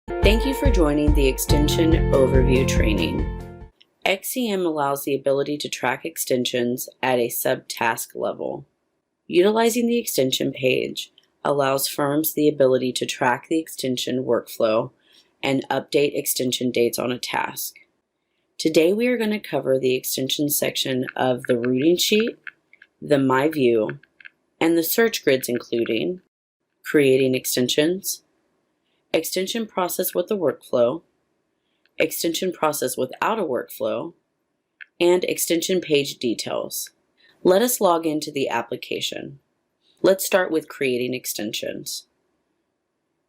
Thank you for joining the Extension Overview training. XCM allows the ability to track extensions at a subtask level. Utilizing the extension page allows firms the ability to track the extension workflow and update extension dates on a task. Today we are going to cover the extension section of the routing sheet, the My View, and the search grids, including creating extensions, extension process with a workflow, extension process without a workflow, and extension page details. Let us log into the application. Let's start with creating extensions.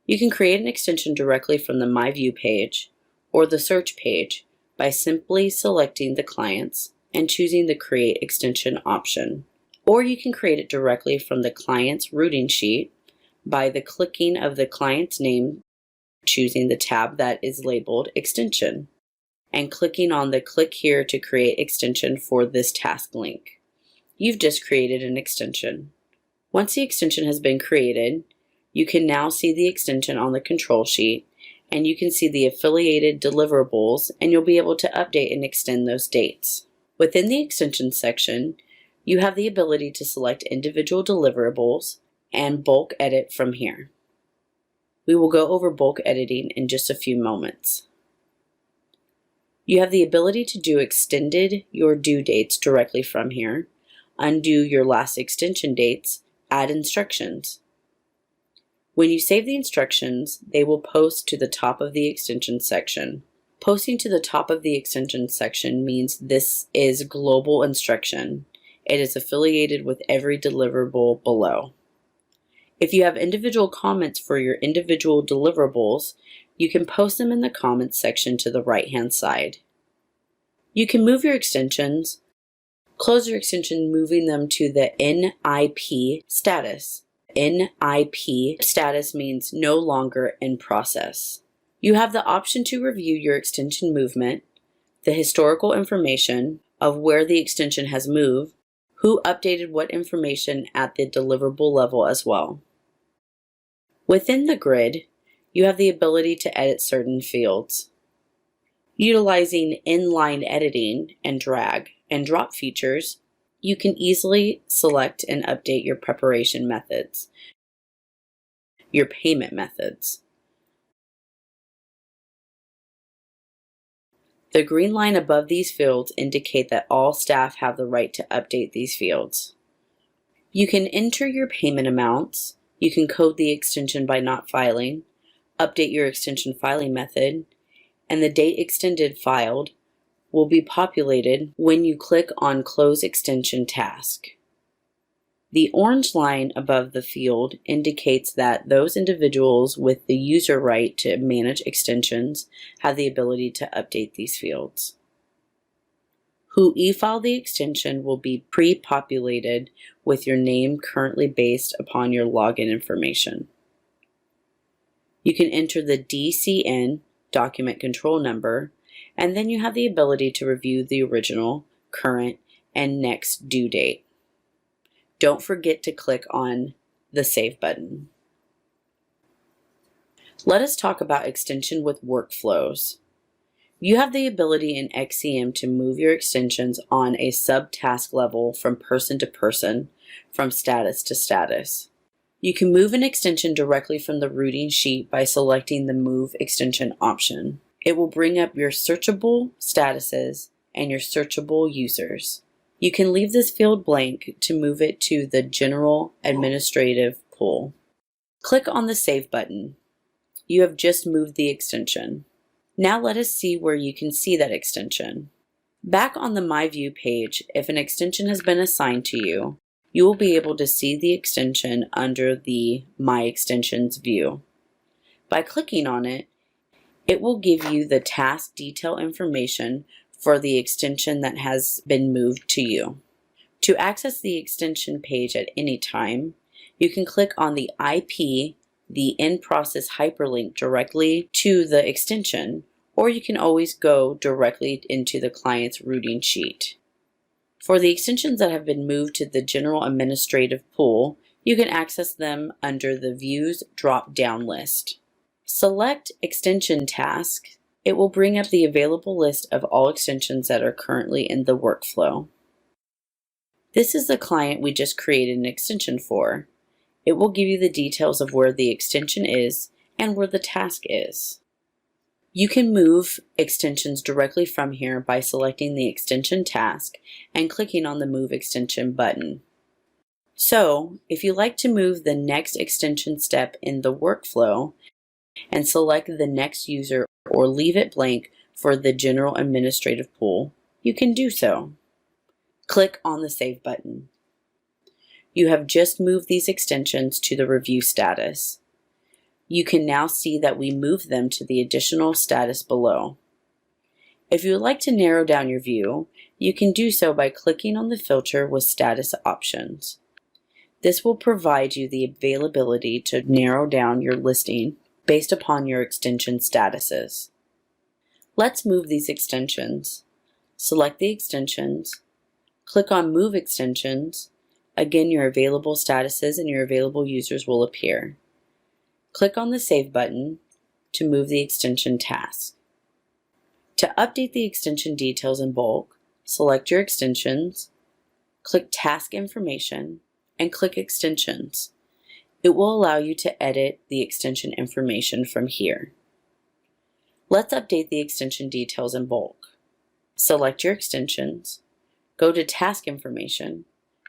You can create an extension directly from the My View page or the search page by simply selecting the clients and choosing the Create Extension option. Or you can create it directly from the client's routing sheet by the clicking of the client's name, choosing the tab that is labeled Extension, and clicking on the Click Here to create extension for this task link. You've just created an extension. Once the extension has been created, you can now see the extension on the control sheet, and you can see the affiliated deliverables, and you'll be able to update and extend those dates. Within the extension section, you have the ability to select individual deliverables and bulk edit from here. We will go over bulk editing in just a few moments. You have the ability to do extended your due dates directly from here, undo your last extension dates, add instructions. When you save the instructions, they will post to the top of the extension section. Posting to the top of the extension section means this is global instruction. It is affiliated with every deliverable below. If you have individual comments for your individual deliverables, you can post them in the comments section to the right-hand side. You can move your extensions, close your extension, moving them to the NIP status. NIP status means no longer in process. You have the option to review your extension movement, the historical information of where the extension has moved, who updated what information at the deliverable level as well. Within the grid, you have the ability to edit certain fields. Utilizing inline editing and drag and drop features, you can easily select and update your preparation methods, your payment methods. The green line above these fields indicate that all staff have the right to update these fields. You can enter your payment amounts. You can code the extension by not filing, update your extension filing method, and the date extended filed will be populated when you click on Close Extension Task. The orange line above the field indicates that those individuals with the user right to manage extensions have the ability to update these fields. Who e-filed the extension will be pre-populated with your name currently based upon your login information. You can enter the DCN, document control number, and then you have the ability to review the original, current, and next due date. Don't forget to click on the Save button. Let us talk about extension with workflows. You have the ability in XCM to move your extensions on a subtask level from person to person, from status to status. You can move an extension directly from the routing sheet by selecting the Move Extension option. It will bring up your searchable statuses and your searchable users. You can leave this field blank to move it to the General Administrative pool. Click on the Save button. You have just moved the extension. Now let us see where you can see that extension. Back on the My View page, if an extension has been assigned to you, you will be able to see the extension under the My Extensions view. By clicking on it, it will give you the task detail information for the extension that has been moved to you. To access the extension page at any time, you can click on the IP, the in-process hyperlink directly to the extension, or you can always go directly into the client's routing sheet. For the extensions that have been moved to the General Administrative pool, you can access them under the Views drop-down list. Select Extension Task. It will bring up the available list of all extensions that are currently in the workflow. This is the client we just created an extension for. It will give you the details of where the extension is and where the task is. You can move extensions directly from here by selecting the extension task and clicking on the Move Extension button. So, if you like to move the next extension step in the workflow and select the next user or leave it blank for the general administrative pool, you can do so. Click on the Save button. You have just moved these extensions to the review status. You can now see that we moved them to the additional status below. If you would like to narrow down your view, you can do so by clicking on the filter with status options. This will provide you the availability to narrow down your listing based upon your extension statuses. Let's move these extensions. Select the extensions, click on Move Extensions. Again, your available statuses and your available users will appear. Click on the Save button to move the extension task. To update the extension details in bulk, select your extensions, click Task Information, and click Extensions. It will allow you to edit the extension information from here. Let's update the extension details in bulk. Select your extensions, go to Task Information,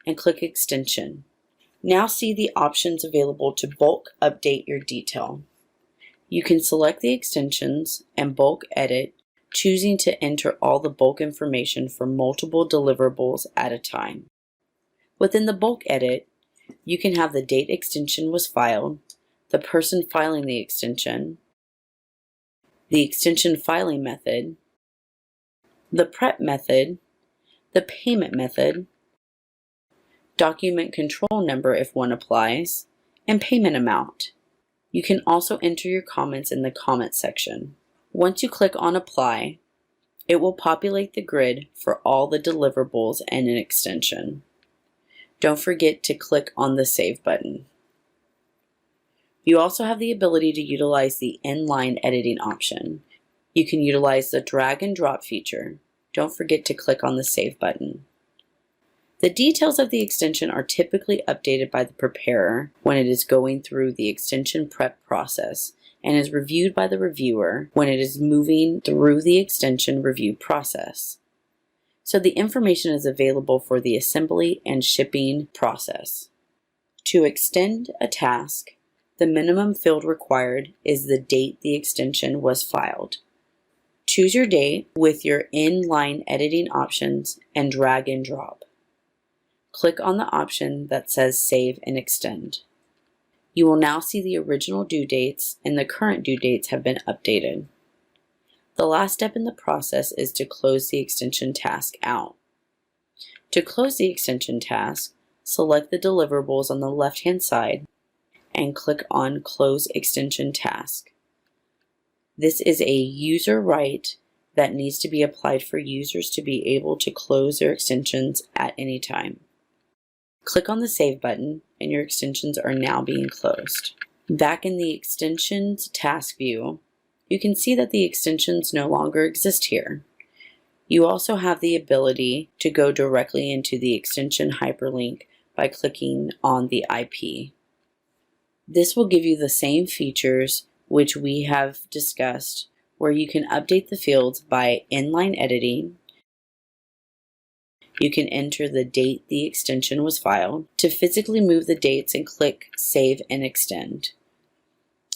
and click Extension. Now see the options available to bulk update your detail. You can select the extensions and bulk edit, choosing to enter all the bulk information for multiple deliverables at a time. Within the bulk edit, you can have the date extension was filed, the person filing the extension filing method, the prep method, the payment method, document control number if one applies, and payment amount. You can also enter your comments in the comment section. Once you click on Apply, it will populate the grid for all the deliverables and an extension. Don't forget to click on the Save button. You also have the ability to utilize the inline editing option. You can utilize the drag and drop feature. Don't forget to click on the Save button. The details of the extension are typically updated by the preparer when it is going through the extension prep process and is reviewed by the reviewer when it is moving through the extension review process. So the information is available for the assembly and shipping process. To extend a task, the minimum field required is the date the extension was filed. Choose your date with your inline editing options and drag and drop. Click on the option that says Save and Extend. You will now see the original due dates and the current due dates have been updated. The last step in the process is to close the extension task out. To close the extension task, select the deliverables on the left-hand side and click on Close Extension Task. This is a user right that needs to be applied for users to be able to close their extensions at any time. Click on the Save button and your extensions are now being closed. Back in the Extensions task view, you can see that the extensions no longer exist here. You also have the ability to go directly into the extension hyperlink by clicking on the IP. This will give you the same features which we have discussed, where you can update the fields by inline editing. You can enter the date the extension was filed to physically move the dates and click Save and Extend.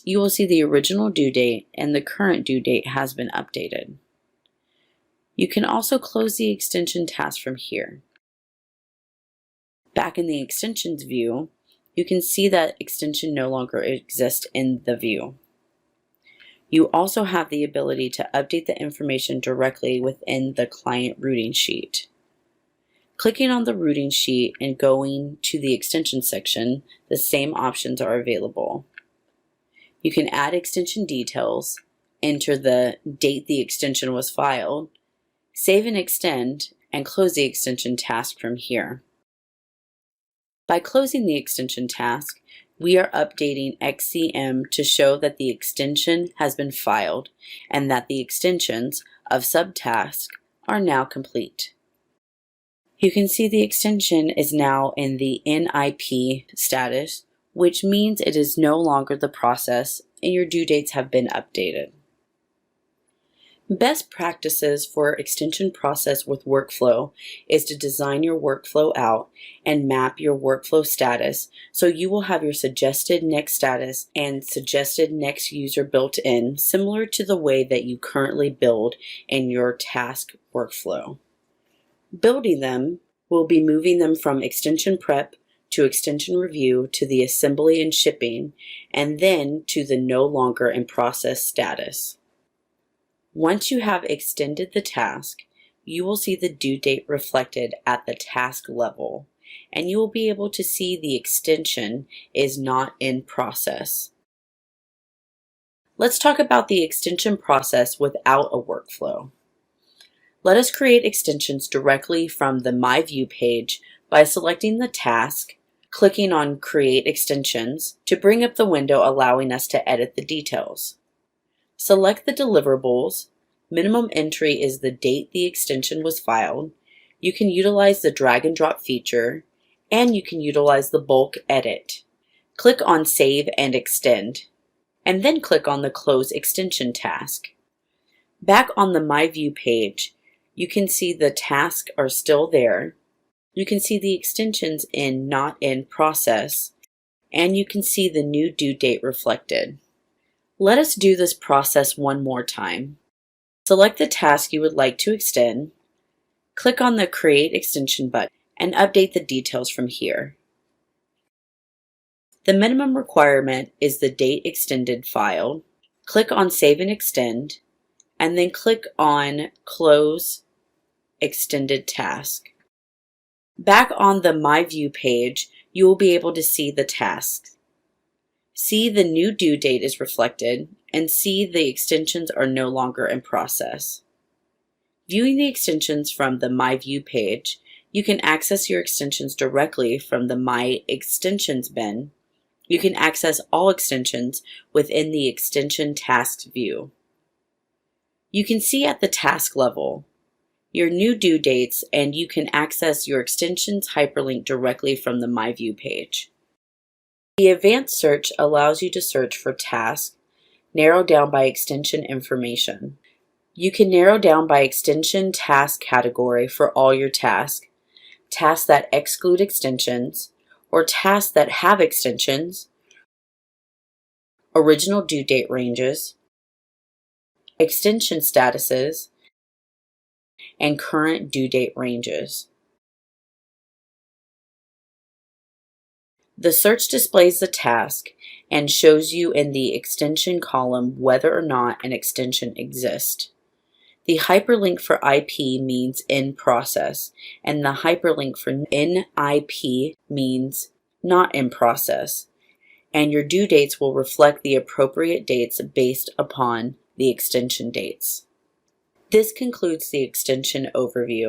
You will see the original due date and the current due date has been updated. You can also close the extension task from here. Back in the Extensions view, you can see that extension no longer exists in the view. You also have the ability to update the information directly within the client routing sheet. Clicking on the routing sheet and going to the extension section, the same options are available. You can add extension details, enter the date the extension was filed, save and extend, and close the extension task from here. By closing the extension task, We are updating XCM to show that the extension has been filed and that the extensions of subtask are now complete. You can see the extension is now in the NIP status, which means it is no longer the process and your due dates have been updated. Best practices for extension process with workflow is to design your workflow out and map your workflow status so you will have your suggested next status and suggested next user built in, similar to the way that you currently build in your task workflow. Building them will be moving them from extension prep to extension review to the assembly and shipping, and then to the no longer in process status. Once you have extended the task, you will see the due date reflected at the task level, and you will be able to see the extension is not in process. Let's talk about the extension process without a workflow. Let us create extensions directly from the My View page by selecting the task, clicking on Create Extensions to bring up the window allowing us to edit the details. Select the deliverables. Minimum entry is the date the extension was filed. You can utilize the drag and drop feature, and you can utilize the bulk edit. Click on Save and Extend, and then click on the Close Extension task. Back on the My View page, you can see the tasks are still there. You can see the extensions in Not in Process, and you can see the new due date reflected. Let us do this process one more time. Select the task you would like to extend, click on the Create Extension button, and update the details from here. The minimum requirement is the date extended filed. Click on Save and Extend, and then click on Close Extended Task. Back on the My View page, you will be able to see the tasks. See the new due date is reflected, and see the extensions are no longer in process. Viewing the extensions from the My View page, you can access your extensions directly from the My Extensions bin. You can access all extensions within the Extension Tasks view. You can see at the task level your new due dates, and you can access your extensions hyperlink directly from the My View page. The advanced search allows you to search for tasks narrowed down by extension information. You can narrow down by extension task category for all your tasks, tasks that exclude extensions, or tasks that have extensions, original due date ranges, extension statuses, and current due date ranges. The search displays the task and shows you in the extension column whether or not an extension exists. The hyperlink for IP means in process, and the hyperlink for NIP means not in process, and your due dates will reflect the appropriate dates based upon the extension dates. This concludes the extension overview.